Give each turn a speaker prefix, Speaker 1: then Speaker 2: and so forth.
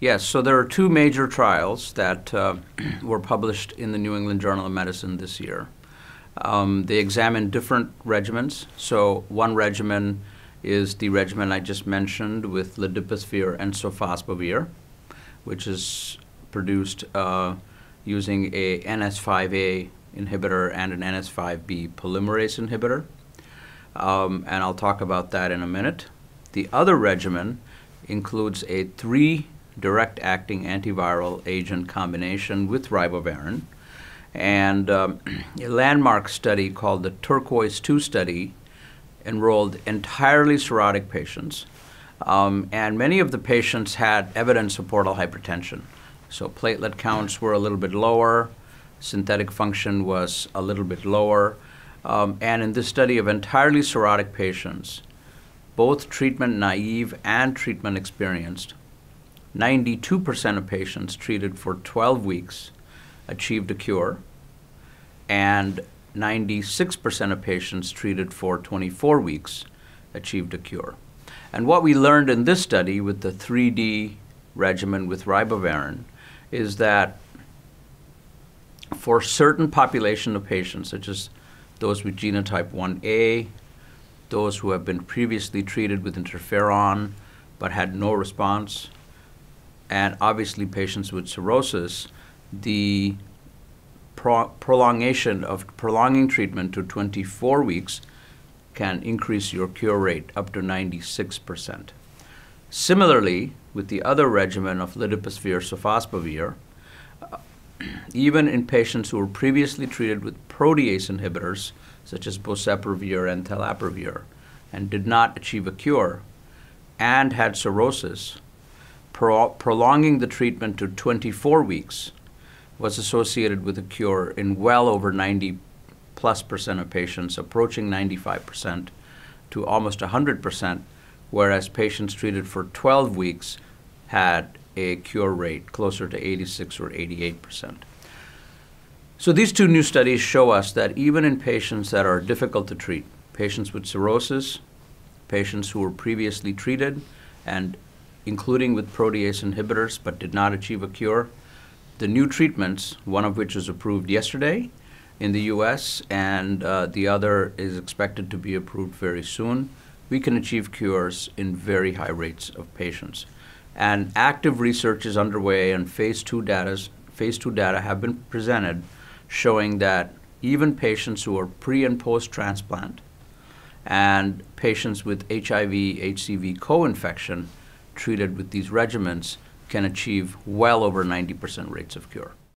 Speaker 1: Yes, so there are two major trials that were published in the New England Journal of Medicine this year. They examined different regimens. So one regimen is the regimen I just mentioned with ledipasvir and sofosbuvir, which is produced using a NS5A inhibitor and an NS5B polymerase inhibitor. And I'll talk about that in a minute. The other regimen includes a 3 direct-acting antiviral agent combination with ribavirin. And a landmark study called the Turquoise-2 study enrolled entirely cirrhotic patients. And many of the patients had evidence of portal hypertension. So platelet counts were a little bit lower, synthetic function was a little bit lower. And in this study of entirely cirrhotic patients, both treatment naive and treatment experienced, 92% of patients treated for 12 weeks achieved a cure, and 96% of patients treated for 24 weeks achieved a cure. And what we learned in this study with the 3D regimen with ribavirin is that for certain population of patients, such as those with genotype 1A, those who have been previously treated with interferon but had no response, and obviously patients with cirrhosis, the prolonging treatment to 24 weeks can increase your cure rate up to 96%. Similarly, with the other regimen of ledipasvir sofosbuvir, even in patients who were previously treated with protease inhibitors, such as boceprevir and telaprevir, and did not achieve a cure, and had cirrhosis, prolonging the treatment to 24 weeks was associated with a cure in well over 90+% of patients, approaching 95% to almost 100%, whereas patients treated for 12 weeks had a cure rate closer to 86 or 88%. So these two new studies show us that even in patients that are difficult to treat, patients with cirrhosis, patients who were previously treated, and including with protease inhibitors but did not achieve a cure, the new treatments, one of which was approved yesterday in the US and the other is expected to be approved very soon, we can achieve cures in very high rates of patients. And active research is underway, and phase 2 data have been presented showing that even patients who are pre and post-transplant and patients with HIV, HCV co-infection treated with these regimens can achieve well over 90% rates of cure.